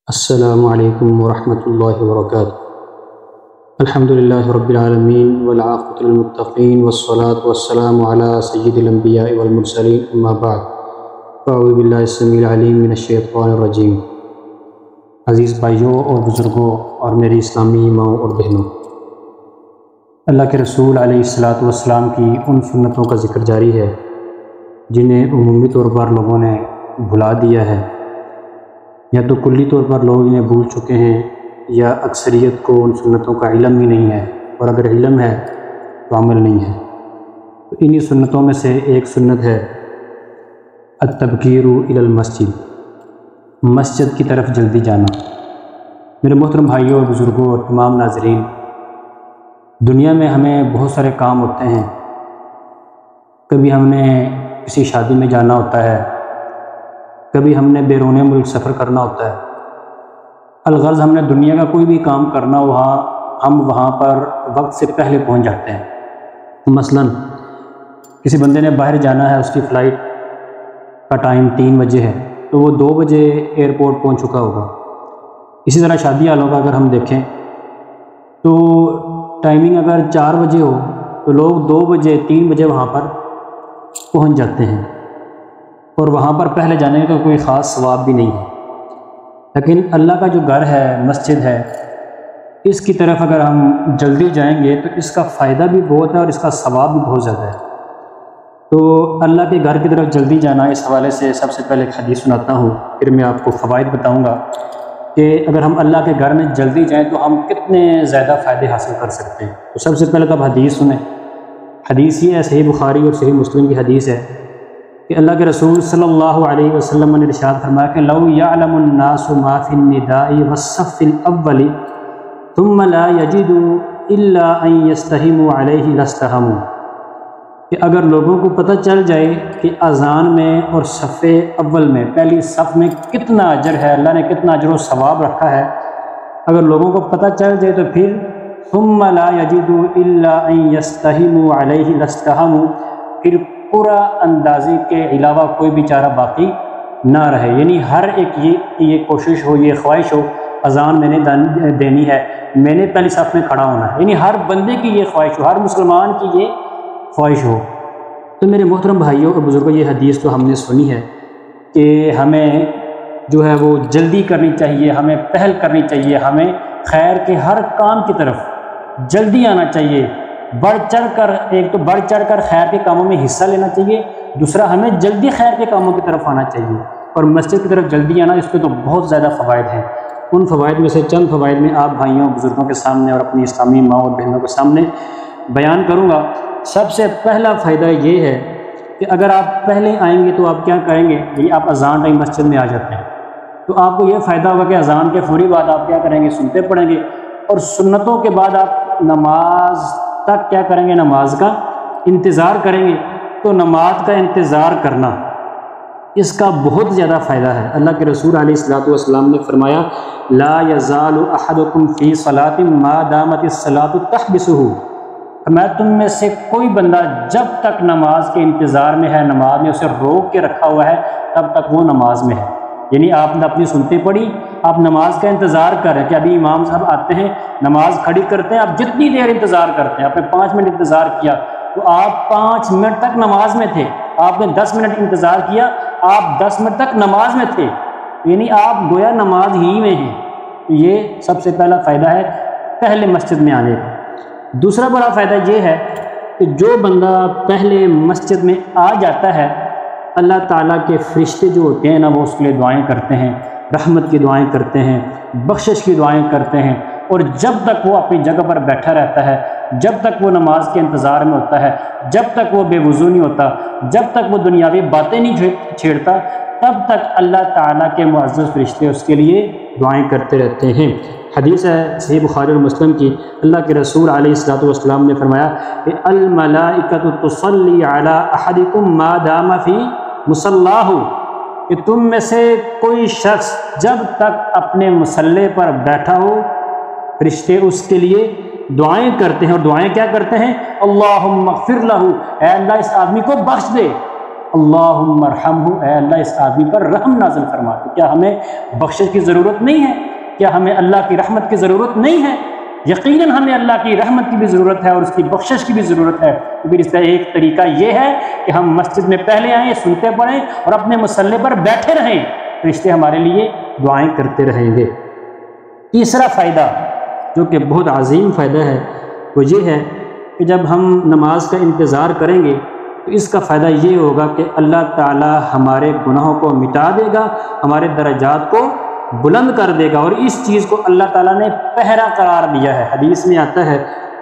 السلام علیکم ورحمۃ اللہ وبرکاتہ۔ الحمدللہ رب العالمین والعاقبۃ للمتقین والصلاة والسلام علی سید الانبیاء والمرسلین، اما بعد فاعوذ باللہ السمیع العلیم من الشیطان الرجیم۔ عزیز بھائیوں اور بزرگوں اور میری اسلامی ماؤں اور بہنوں، اللہ کے رسول علیہ السلام کی ان سنتوں کا ذکر جاری ہے جنہیں عمومی طور پر لوگوں نے بھلا دیا ہے، یا تو کلی طور پر لوگ انہیں بھول چکے ہیں، یا اکثریت کو ان سنتوں کا علم ہی نہیں ہے، اور اگر علم ہے تو عمل نہیں ہے۔ تو انہی سنتوں میں سے ایک سنت ہے التبکیر الی المسجد، مسجد کی طرف جلدی جانا۔ میرے محترم بھائیوں اور بزرگوں اور تمام ناظرین، دنیا میں ہمیں بہت سارے کام ہوتے ہیں۔ کبھی ہم نے کسی شادی میں جانا ہوتا ہے، کبھی ہم نے بیرون ملک سفر کرنا ہوتا ہے۔ الغرض ہم نے دنیا کا کوئی بھی کام کرنا ہو، ہم وہاں پر وقت سے پہلے پہنچ جاتے ہیں۔ مثلا کسی بندے نے باہر جانا ہے، اس کی فلائٹ کا ٹائم 3 بجے ہے، تو وہ 2 بجے ایئرپورٹ پہنچ چکا ہوگا۔ اسی طرح شادی والوں کا اگر ہم دیکھیں تو ٹائمنگ اگر 4 بجے ہو تو لوگ 2 بجے 3 بجے وہاں پر پہنچ جاتے ہیں، اور وہاں پر پہلے جانے کا کوئی خاص ثواب بھی نہیں ہے۔ لیکن اللہ کا جو گھر ہے، مسجد ہے، اس کی طرف اگر ہم جلدی جائیں گے تو اس کا فائدہ بھی بہت ہے اور اس کا ثواب بھی بہت زیادہ ہے۔ تو اللہ کے گھر کی طرف جلدی جانا، اس حوالے سے سب سے پہلے ایک حدیث سناتا ہوں، پھر میں آپ کو فوائد بتاؤں گا کہ اگر ہم اللہ کے گھر میں جلدی جائیں تو ہم کتنے زیادہ فائدے حاصل کر سکتے ہیں۔ تو سب سے پہلے تو آپ حدیث سنیں۔ حدیث یہ ہے، صحیح بخاری اور صحیح مسلم کی حدیث ہے کہ اللہ کے رسول صلی اللہ علیہ وسلم نے ارشاد فرمایا کہ لو یعلم الناس ما فی النداء والصف الاول ثم لا یجدوا الا ان یستہموا علیہ لاستہموا، کہ اگر لوگوں کو پتہ چل جائے کہ اذان میں اور صف اول میں، پہلی صف میں کتنا اجر ہے، اللہ نے کتنا اجر و ثواب رکھا ہے، اگر لوگوں کو پتہ چل جائے تو پھر ثم لا یجدوا الا ان یستہموا علیہ لاستہموا، پھر پورا اندازے کے علاوہ کوئی بھی چارہ باقی نہ رہے۔ یعنی ہر ایک یہ کوشش ہو، یہ خواہش ہو، اذان میں نے دینی ہے، میں نے پہلی صف میں کھڑا ہونا ہے، یعنی ہر بندے کی یہ خواہش ہو، ہر مسلمان کی یہ خواہش ہو۔ تو میرے محترم بھائیوں اور بزرگوں، یہ حدیث تو ہم نے سنی ہے کہ ہمیں جو ہے وہ جلدی کرنی چاہیے، ہمیں پہل کرنی چاہیے، ہمیں خیر کے ہر کام کی طرف جلدی آنا چاہیے، بڑھ چڑھ کر، ایک تو بڑھ چڑھ کر خیر کے کاموں میں حصہ لینا چاہیے، دوسرا ہمیں جلدی خیر کے کاموں کی طرف آنا چاہیے، اور مسجد کی طرف جلدی آنا، اس پہ تو بہت زیادہ فوائد ہیں۔ ان فوائد میں سے چند فوائد میں آپ بھائیوں بزرگوں کے سامنے اور اپنی اسلامی ماؤں اور بہنوں کے سامنے بیان کروں گا۔ سب سے پہلا فائدہ یہ ہے کہ اگر آپ پہلے آئیں گے تو آپ کیا کریں گے، یہ آپ اذان ٹائم مسجد میں آ جاتے ہیں تو آپ کو یہ فائدہ ہوگا کہ اذان کے فوری بعد آپ کیا کریں گے، سنتے پڑھیں گے، اور سنتوں کے بعد آپ نماز تک کیا کریں گے، نماز کا انتظار کریں گے۔ تو نماز کا انتظار کرنا، اس کا بہت زیادہ فائدہ ہے۔ اللہ کے رسول علیہ السلام نے فرمایا لا یزال احدکم فی صلاۃ ما دامت الصلاۃ تحبسہ، میں تم میں سے کوئی بندہ جب تک نماز کے انتظار میں ہے، نماز میں اسے روک کے رکھا ہوا ہے، تب تک وہ نماز میں ہے۔ یعنی آپ نے اپنی سنتے پڑھی، آپ نماز کا انتظار کریں کہ ابھی امام صاحب آتے ہیں، نماز کھڑی کرتے ہیں، آپ جتنی دیر انتظار کرتے ہیں، آپ نے 5 منٹ انتظار کیا تو آپ 5 منٹ تک نماز میں تھے، آپ نے 10 منٹ انتظار کیا، آپ 10 منٹ تک نماز میں تھے، یعنی آپ گویا نماز ہی میں ہیں۔ یہ سب سے پہلا فائدہ ہے پہلے مسجد میں آنے کا۔ دوسرا بڑا فائدہ یہ ہے کہ جو بندہ پہلے مسجد میں آ جاتا ہے، اللہ تعالیٰ کے فرشتے جو ہوتے ہیں نا، وہ اس کے لیے دعائیں کرتے ہیں، رحمت کی دعائیں کرتے ہیں، بخشش کی دعائیں کرتے ہیں، اور جب تک وہ اپنی جگہ پر بیٹھا رہتا ہے، جب تک وہ نماز کے انتظار میں ہوتا ہے، جب تک وہ بے وضو نہیں ہوتا، جب تک وہ دنیاوی باتیں نہیں چھیڑتا، تب تک اللہ تعالیٰ کے معزز فرشتے اس کے لیے دعائیں کرتے رہتے ہیں۔ حدیث ہے صحیح بخاری اور مسلم کی، اللہ کے رسول علیہ السلام نے فرمایا کہ الملائکۃ تصلی علی احدکم ما دام فی مصلاہ، کہ تم میں سے کوئی شخص جب تک اپنے مصلی پر بیٹھا ہو، فرشتے اس کے لیے دعائیں کرتے ہیں، اور دعائیں کیا کرتے ہیں، اللہم اغفر لہ، اے اللہ اس آدمی کو بخش دے، اللہم ارحمہ، اے اللہ اس آدمی پر رحم نازل فرما دے۔ کیا ہمیں بخشش کی ضرورت نہیں ہے؟ کیا ہمیں اللہ کی رحمت کی ضرورت نہیں ہے؟ یقیناً ہمیں اللہ کی رحمت کی بھی ضرورت ہے اور اس کی بخشش کی بھی ضرورت ہے۔ تو پھر اس کا ایک طریقہ یہ ہے کہ ہم مسجد میں پہلے آئیں، سنتے پڑھیں اور اپنے مصلی پر بیٹھے رہیں، فرشتے ہمارے لیے دعائیں کرتے رہیں گے۔ تیسرا فائدہ جو کہ بہت عظیم فائدہ ہے وہ یہ ہے کہ جب ہم نماز کا انتظار کریں گے تو اس کا فائدہ یہ ہوگا کہ اللہ تعالی ہمارے گناہوں کو مٹا دے گا، ہمارے درجات کو بلند کر دے گا، اور اس چیز کو اللہ تعالیٰ نے پہرا قرار دیا ہے۔ حدیث میں آتا ہے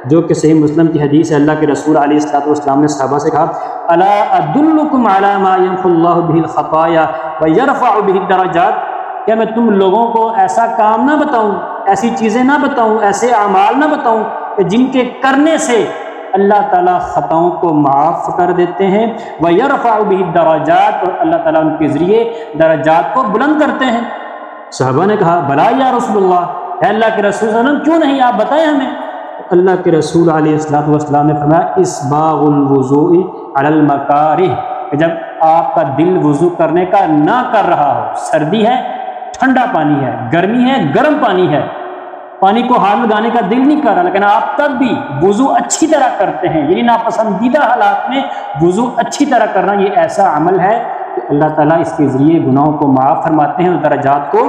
جو کہ صحیح مسلم کی حدیث ہے، اللہ کے رسول علیہ الصلوۃ والسلام نے صحابہ سے کہا الا ادلکم علی ما یمحو اللہ بہ الخطایا ویرفع بہ الدرجات، کیا میں تم لوگوں کو ایسا کام نہ بتاؤں، ایسی چیزیں نہ بتاؤں، ایسے اعمال نہ بتاؤں کہ جن کے کرنے سے اللہ تعالیٰ خطاؤں کو معاف کر دیتے ہیں، ویرفع بہ الدرجات، اور اللہ تعالیٰ ان کے ذریعے درجات کو بلند کرتے ہیں۔ صحابہ نے کہا بلا یا رسول اللہ، اے اللہ کے رسول صلی اللہ علیہ وسلم کیوں نہیں، آپ بتائیں ہمیں۔ اللہ کے رسول علیہ الصلوۃ والسلام نے فرمایا اسباغ الوضوء علی المکارہ، کہ جب آپ کا دل وضو کرنے کا نہ کر رہا ہو، سردی ہے ٹھنڈا پانی ہے، گرمی ہے گرم پانی ہے، پانی کو ہاتھ لگانے کا دل نہیں کر رہا، لیکن آپ تب بھی وضو اچھی طرح کرتے ہیں، یعنی ناپسندیدہ حالات میں وضو اچھی طرح کرنا یہ ایسا عمل ہے کہ اللہ تعالیٰ اس کے ذریعے گناہوں کو معاف فرماتے ہیں اور درجات کو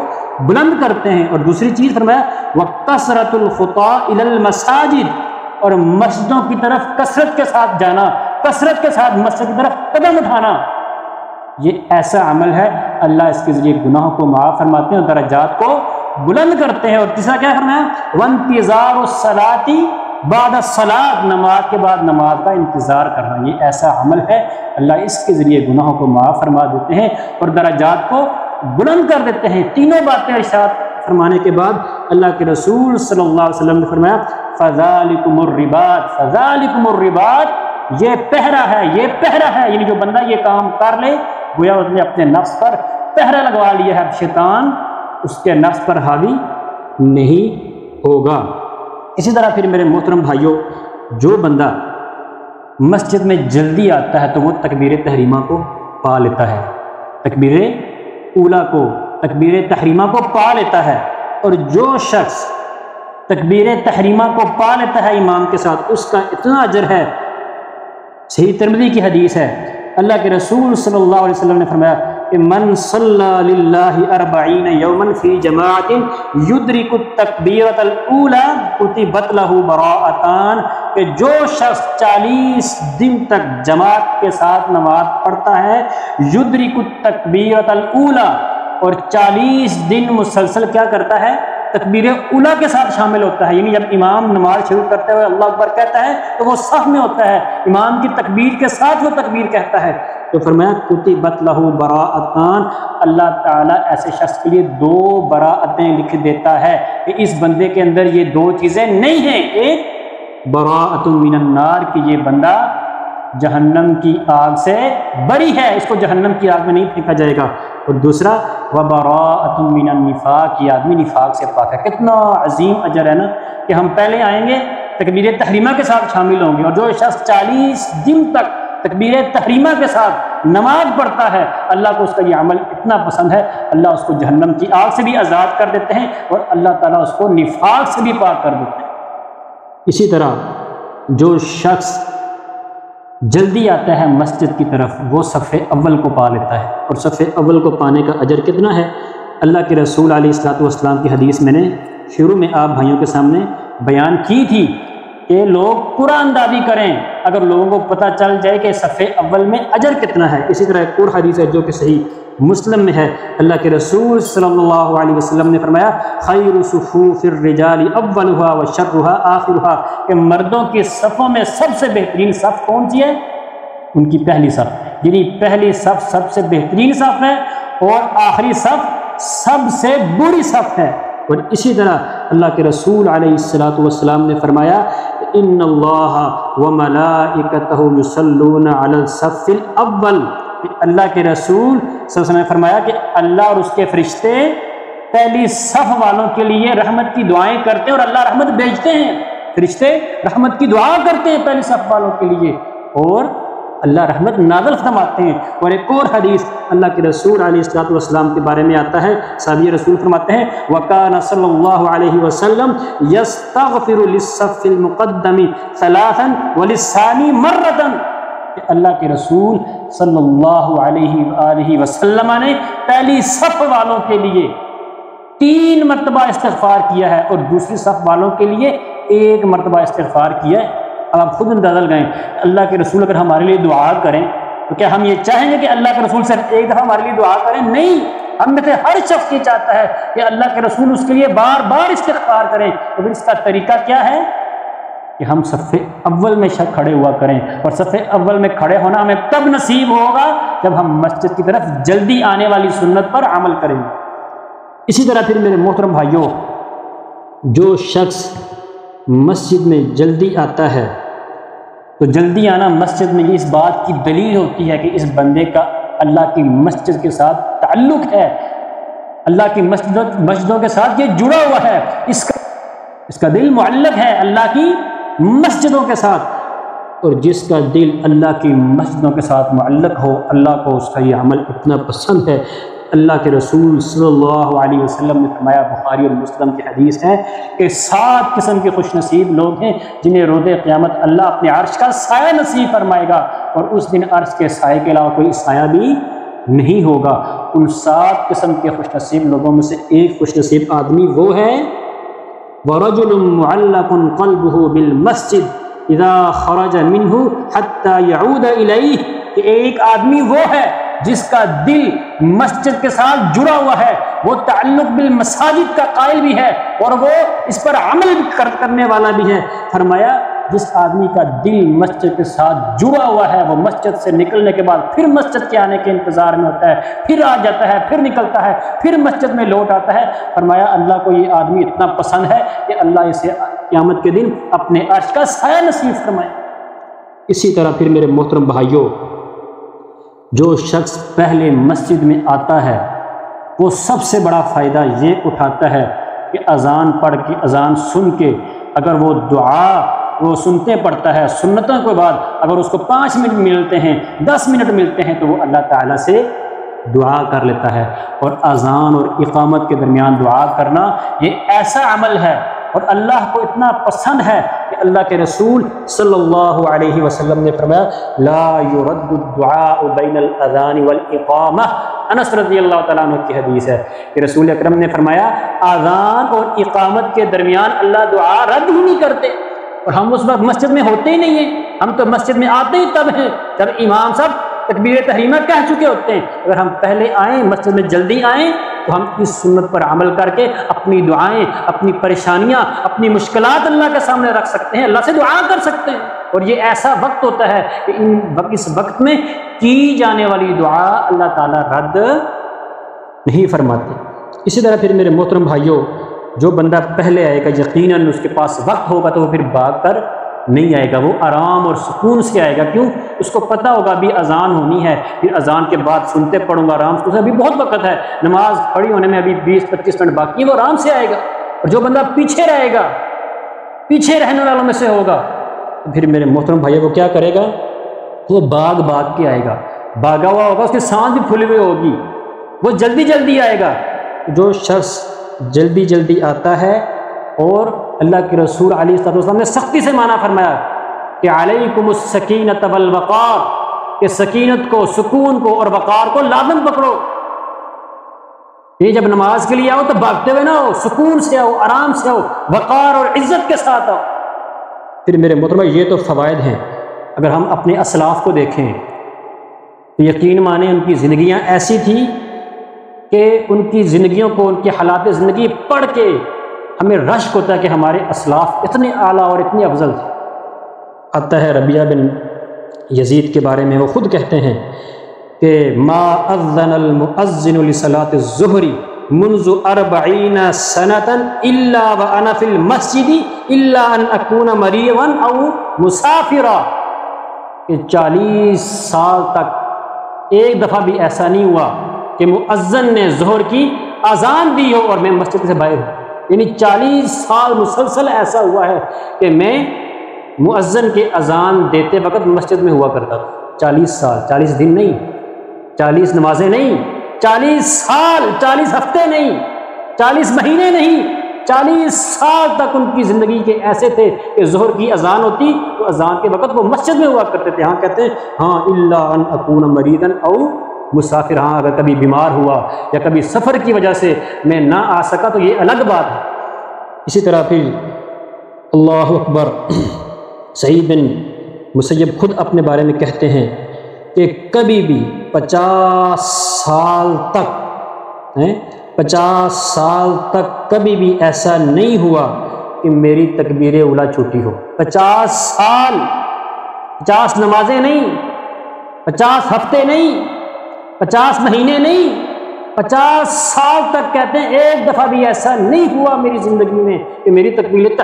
بلند کرتے ہیں۔ اور دوسری چیز فرمایا وَكَثْرَةُ الْخُطَىٰ إِلَى الْمَسَاجِدِ، اور مسجدوں کی طرف کثرت کے ساتھ جانا، کثرت کے ساتھ مسجد کی طرف قدم اٹھانا، یہ ایسا عمل ہے اللہ اس کے ذریعے گناہوں کو معاف فرماتے ہیں اور درجات کو بلند کرتے ہیں۔ اور تیسرا کیا فرمایا وَانْتِظَارُ الصَّلَاةِ بعد الصلاۃ، نماز کے بعد نماز کا انتظار کرنا، یہ ایسا عمل ہے اللہ اس کے ذریعے گناہوں کو معاف فرما دیتے ہیں اور درجات کو بلند کر دیتے ہیں۔ تینوں باتیں ارشاد فرمانے کے بعد اللہ کے رسول صلی اللہ علیہ وسلم نے فرمایا فَذَلِكُمُ الرِّبَاطُ، فَذَلِكُمُ الرِّبَاطُ، یہ پہرا ہے، یہ پہرا ہے، یعنی جو بندہ یہ کام کر لے گویا اس نے اپنے نفس پر پہرا لگوا لیا ہے، شیطان اس کے نفس پر حاوی نہیں ہوگا۔ اسی طرح پھر میرے محترم بھائیوں، جو بندہ مسجد میں جلدی آتا ہے تو وہ تکبیر تحریمہ کو پا لیتا ہے، تکبیر اولیٰ کو، تکبیر تحریمہ کو پا لیتا ہے، اور جو شخص تکبیر تحریمہ کو پا لیتا ہے امام کے ساتھ اس کا اتنا اجر ہے۔ صحیح ترمذی کی حدیث ہے، اللہ کے رسول صلی اللہ علیہ وسلم نے فرمایا کہ من صلی للہ 40 یوما فی جماعت یدرک التکبیرۃ الاولی کتبت لہ براءتان، کہ جو شخص 40 دن تک جماعت کے ساتھ نماز پڑھتا ہے، یدرک التکبیرۃ الاولی، اور 40 دن مسلسل کیا کرتا ہے، تکبیر اولیٰ کے ساتھ شامل ہوتا ہے، یعنی جب امام نماز شروع کرتے ہوئے اللہ اکبر کہتا ہے تو وہ صف میں ہوتا ہے، امام کی تکبیر کے ساتھ وہ تکبیر کہتا ہے، تو فرمایا کتبت لہ براءتان، اللہ تعالیٰ ایسے شخص کے لیے 2 براءتیں لکھ دیتا ہے کہ اس بندے کے اندر یہ 2 چیزیں نہیں ہیں، ایک براءۃ من النار کہ یہ بندہ جہنم کی آگ سے بری ہے، اس کو جہنم کی آگ میں نہیں پھینکا جائے گا، اور دوسرا وبراءۃ من النفاق، یہ آدمی نفاق سے پاک ہے۔ کتنا عظیم اجر ہے نا کہ ہم پہلے آئیں گے تکبیر تحریمہ کے ساتھ شامل ہوں گے، اور جو شخص 40 دن تک تکبیر تحریمہ کے ساتھ نماز پڑھتا ہے اللہ کو اس کا یہ عمل اتنا پسند ہے، اللہ اس کو جہنم کی آگ سے بھی آزاد کر دیتے ہیں اور اللہ تعالیٰ اس کو نفاق سے بھی پاک کر دیتے ہیں۔ اسی طرح جو شخص جلدی آتا ہے مسجد کی طرف وہ صف اول کو پا لیتا ہے، اور صف اول کو پانے کا اجر کتنا ہے، اللہ کے رسول علیہ الصلوۃ والسلام کی حدیث میں نے شروع میں آپ بھائیوں کے سامنے بیان کی تھی کہ لوگ قرآن اندازی کریں اگر لوگوں کو پتہ چل جائے کہ صف اول میں اجر کتنا ہے۔ اسی طرح ایک اور حدیث ہے جو کہ صحیح مسلم میں ہے، اللہ کے رسول صلی اللہ علیہ وسلم نے فرمایا خیر صفوف الرجال اولها وشرها آخرها، کہ مردوں کی صفوں میں سب سے بہترین صف کون سی ہے، ان کی پہلی صف، یعنی پہلی صف سب سے بہترین صف ہے اور آخری صف سب سے بری صف ہے۔ اور اسی طرح اللہ کے رسول علیہ الصلوۃ والسلام نے فرمایا ان اللہ وملائکتہ یصلون علی الصف الاول، اللہ کے رسول صلی اللہ علیہ وسلم نے فرمایا کہ اللہ اور اس کے فرشتے پہلی صف والوں کے لیے رحمت کی دعائیں کرتے ہیں اور اللہ رحمت بھیجتے ہیں، فرشتے رحمت کی دعا کرتے ہیں پہلی صف والوں کے لیے، اور اللہ رحمت نازل فرماتے ہیں۔ اور ایک اور حدیث اللہ کے رسول علیہ الصلوۃ والسلام کے بارے میں آتا ہے، صحابی رسول فرماتے ہیں وَكَانَ صلی اللہ علیہ وسلم يَسْتَغْفِرُ لِلصَّفِّ الْمُقَدَّمِ ثَلَاثًا وَلِلثَّانِي مَرَّةً، کہ اللہ کے رسول صلی اللہ علیہ وآلہ وسلم نے پہلی صف والوں کے لیے 3 مرتبہ استغفار کیا ہے اور دوسری صف والوں کے لیے 1 مرتبہ استغفار کیا ہے۔ اب آپ خود اندازہ لگائیں، اللہ کے رسول اگر ہمارے لیے دعا کریں تو کیا ہم یہ چاہیں گے کہ اللہ کے رسول صرف ایک دفعہ ہمارے لیے دعا کریں؟ نہیں، ہم میں سے ہر شخص یہ چاہتا ہے کہ اللہ کے رسول اس کے لیے بار بار استغفار کریں۔ تو پھر اس کا طریقہ کیا ہے کہ ہم صف اول میں کھڑے ہوا کریں، اور صف اول میں کھڑے ہونا ہمیں تب نصیب ہوگا جب ہم مسجد کی طرف جلدی آنے والی سنت پر عمل کریں گے۔ اسی طرح پھر میرے محترم بھائیوں، جو شخص مسجد میں جلدی آتا ہے تو جلدی آنا مسجد میں یہ اس بات کی دلیل ہوتی ہے کہ اس بندے کا اللہ کی مسجد کے ساتھ تعلق ہے، اللہ کی مسجدوں کے ساتھ یہ جڑا ہوا ہے، اس کا دل معلق ہے اللہ کی مسجدوں کے ساتھ۔ اور جس کا دل اللہ کی مسجدوں کے ساتھ معلق ہو، اللہ کو اس کا یہ عمل اتنا پسند ہے، اللہ کے رسول صلی اللہ علیہ وسلم نے فرمایا، بخاری اور مسلم کی حدیث ہے کہ 7 قسم کے خوش نصیب لوگ ہیں جنہیں روز قیامت اللہ اپنے عرش کا سایہ نصیب فرمائے گا، اور اس دن عرش کے سائے کے علاوہ کوئی سایہ بھی نہیں ہوگا۔ ان 7 قسم کے خوش نصیب لوگوں میں سے ایک خوش نصیب آدمی وہ ہے وَرَجُلٌ مُعَلَّقٌ قَلْبُهُ بِالْمَسْجِدِ إِذَا خَرَجَ مِنْهُ حَتَّى يَعُودَ إِلَيْهِ، کہ ایک آدمی وہ ہے جس کا دل مسجد کے ساتھ جڑا ہوا ہے، وہ تعلق بالمساجد کا قائل بھی ہے اور وہ اس پر عمل کرنے والا بھی ہے۔ فرمایا جس آدمی کا دل مسجد کے ساتھ جڑا ہوا ہے، وہ مسجد سے نکلنے کے بعد پھر مسجد کے آنے کے انتظار میں ہوتا ہے، پھر آ جاتا ہے، پھر نکلتا ہے، پھر مسجد میں لوٹ آتا ہے۔ فرمایا اللہ کو یہ آدمی اتنا پسند ہے کہ اللہ اسے قیامت کے دن اپنے عرش کا سایہ نصیب فرمائے۔ اسی طرح پھر میرے محترم بھائیوں، جو شخص پہلے مسجد میں آتا ہے وہ سب سے بڑا فائدہ یہ اٹھاتا ہے کہ اذان پڑھ کے، اذان سن کے، اگر وہ دعا وہ سنتے پڑھتا ہے سنتوں کے بعد، اگر اس کو 5 منٹ ملتے ہیں، 10 منٹ ملتے ہیں، تو وہ اللہ تعالیٰ سے دعا کر لیتا ہے۔ اور اذان اور اقامت کے درمیان دعا کرنا یہ ایسا عمل ہے اور اللہ کو اتنا پسند ہے کہ اللہ کے رسول صلی اللہ علیہ وسلم نے فرمایا لا يرد الدعاء بین الاذان والاقامہ۔ انس رضی اللہ تعالیٰ عنہ کی حدیث ہے کہ رسول اکرم نے فرمایا اذان اور اقامت کے درمیان اللہ دعا رد ہی نہیں کرتے، اور ہم اس وقت مسجد میں ہوتے ہی نہیں ہیں، ہم تو مسجد میں آتے ہی تب ہیں جب امام صاحب تکبیر تحریمہ کہہ چکے ہوتے ہیں۔ اگر ہم پہلے آئیں، مسجد میں جلدی آئیں، تو ہم اس سنت پر عمل کر کے اپنی دعائیں، اپنی پریشانیاں، اپنی مشکلات اللہ کے سامنے رکھ سکتے ہیں، اللہ سے دعا کر سکتے ہیں۔ اور یہ ایسا وقت ہوتا ہے کہ اس وقت میں کی جانے والی دعا اللہ تعالیٰ رد نہیں فرماتے۔ اسی طرح پھر میرے محترم بھائیوں، جو بندہ پہلے آئے گا یقیناً اس کے پاس وقت ہوگا تو وہ پھر بھاگ کر نہیں آئے گا، وہ آرام اور سکون سے آئے گا۔ کیوں؟ اس کو پتہ ہوگا ابھی اذان ہونی ہے، پھر اذان کے بعد سنتے پڑھوں گا آرام سے، ابھی بہت وقت ہے، نماز کھڑی ہونے میں ابھی 20-25 منٹ باقی ہے، وہ آرام سے آئے گا۔ اور جو بندہ پیچھے رہے گا، پیچھے رہنے والوں میں سے ہوگا، تو پھر میرے محترم بھائی وہ کیا کرے گا؟ وہ بھاگ کے آئے گا، بھاگا ہوا ہوگا، اس کی سانس بھی پھولی ہوئی ہوگی، وہ جلدی جلدی آئے گا۔ جو شخص جلدی جلدی آتا ہے، اور اللہ کے رسول علیہ السلام نے سختی سے معنی فرمایا کہ علیکم السکینۃ والوقار، کہ سکینت کو، سکون کو اور وقار کو لازم پکڑو۔ یہ جب نماز کے لیے آؤ تو بھاگتے ہوئے نہ ہو، سکون سے آؤ، آرام سے آؤ، وقار اور عزت کے ساتھ آؤ۔ پھر میرے محترم یہ تو فوائد ہیں۔ اگر ہم اپنے اسلاف کو دیکھیں تو یقین مانیں ان کی زندگیاں ایسی تھیں کہ ان کی زندگیوں کو، ان کی حالات زندگی پڑھ کے ہمیں رشک ہوتا ہے کہ ہمارے اسلاف اتنے اعلیٰ اور اتنے افضل تھے۔ آتا ہے ربیعہ بن یزید کے بارے میں، وہ خود کہتے ہیں کہ ما اذن المؤذن لصلاۃ الظہر منذ 40 سنة الا وانا في المسجد الا ان اكون مريضا او مسافرا، کہ 40 سال تک ایک دفعہ بھی ایسا نہیں ہوا کہ مؤذن نے ظہر کی اذان دی ہو اور میں مسجد سے باہر ہوں۔ یعنی 40 سال مسلسل ایسا ہوا ہے کہ میں مؤذن کے اذان دیتے وقت مسجد میں ہوا کرتا تھا، 40 سال، 40 دن نہیں، 40 نمازیں نہیں، 40 سال، 40 ہفتے نہیں، 40 مہینے نہیں، 40 سال تک ان کی زندگی کے ایسے تھے کہ ظہر کی اذان ہوتی تو اذان کے وقت وہ مسجد میں ہوا کرتے تھے. ہاں کہتے ہیں ہاں الا ان اکون مریضا او مسافر، ہاں اگر کبھی بیمار ہوا یا کبھی سفر کی وجہ سے میں نہ آ سکا تو یہ الگ بات ہے. اسی طرح پھر اللہ اکبر، سعید بن مسیب خود اپنے بارے میں کہتے ہیں کہ کبھی بھی 50 سال تک 50 سال تک کبھی بھی ایسا نہیں ہوا کہ میری تکبیر اولیٰ چھوٹی ہو. 50 سال، 50 نمازیں نہیں، 50 ہفتے نہیں، 50 مہینے نہیں، 50 سال تک کہتے ہیں ایک دفعہ بھی ایسا نہیں ہوا میری زندگی میں کہ میری تکبیر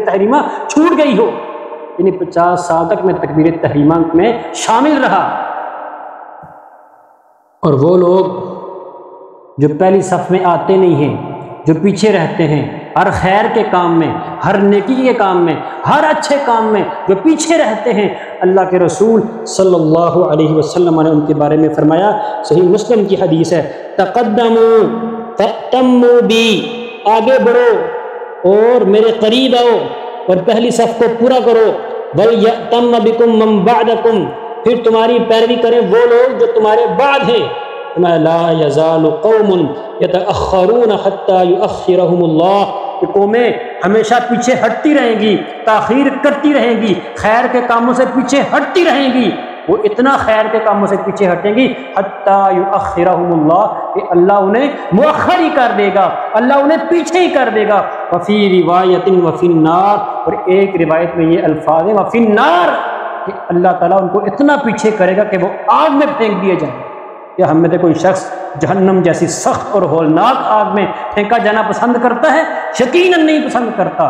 تحریمہ چھوٹ گئی ہو. یعنی 50 سال تک میں تکبیر تحریمہ میں شامل رہا. اور وہ لوگ جو پہلی صف میں آتے نہیں ہیں، جو پیچھے رہتے ہیں ہر خیر کے کام میں، ہر نیکی کے کام میں، ہر اچھے کام میں جو پیچھے رہتے ہیں، اللہ کے رسول صلی اللہ علیہ وسلم نے ان کے بارے میں فرمایا، صحیح مسلم کی حدیث ہے، تقدموا فتموا بی، آگے بڑھو اور میرے قریب آؤ اور پہلی صف کو پورا کرو، وَلْيَأْتَمَّ بِكُم مَّن بَعْدَكُم، پھر تمہاری پیروی کریں وہ لوگ جو تمہارے بعد ہیں. لا يزال قوم يتأخرون حتى يؤخرهم اللہ، کہ قومیں ہمیشہ پیچھے ہٹتی رہیں گی، تاخیر کرتی رہیں گی، خیر کے کاموں سے پیچھے ہٹتی رہیں گی. وہ اتنا خیر کے کاموں سے پیچھے ہٹیں گی حتى يؤخرهم اللہ، کہ اللہ انہیں مؤخر ہی کر دے گا، اللہ انہیں پیچھے ہی کر دے گا. وفی روایت وفی النار، اور ایک روایت میں یہ الفاظ ہیں وفی النار، کہ اللہ تعالیٰ ان کو اتنا پیچھے کرے گا کہ وہ آگ میں پھینک دیے جائیں. کیا ہم میں سے کوئی شخص جہنم جیسی سخت اور ہولناک آگ میں پھینکا جانا پسند کرتا ہے؟ یقیناً نہیں پسند کرتا.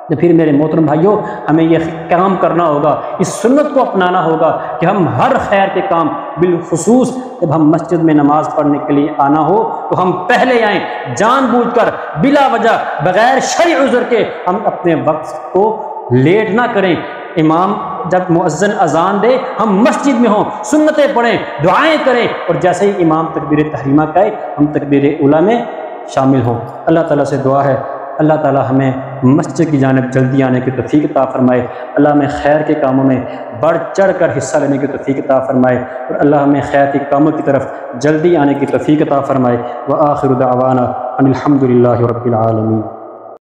تو پھر میرے محترم بھائیوں، ہمیں یہ کام کرنا ہوگا، اس سنت کو اپنانا ہوگا کہ ہم ہر خیر کے کام، بالخصوص جب ہم مسجد میں نماز پڑھنے کے لیے آنا ہو تو ہم پہلے آئیں، جان بوجھ کر بلا وجہ بغیر شرعی عذر کے ہم اپنے وقت کو لیٹ نہ کریں. امام جب مؤذن اذان دے ہم مسجد میں ہوں، سنتیں پڑھیں، دعائیں کریں، اور جیسے ہی امام تکبیر تحریمہ کہے ہم تکبیر اولیٰ میں شامل ہوں. اللہ تعالیٰ سے دعا ہے اللہ تعالیٰ ہمیں مسجد کی جانب جلدی آنے کی توفیق عطا فرمائے، اللہ ہمیں خیر کے کاموں میں بڑھ چڑھ کر حصہ لینے کی توفیق عطا فرمائے، اور اللہ ہمیں خیر کے کاموں کی طرف جلدی آنے کی توفیق عطا فرمائے. وآخر دعوانا ان الحمد للہ رب العالمین.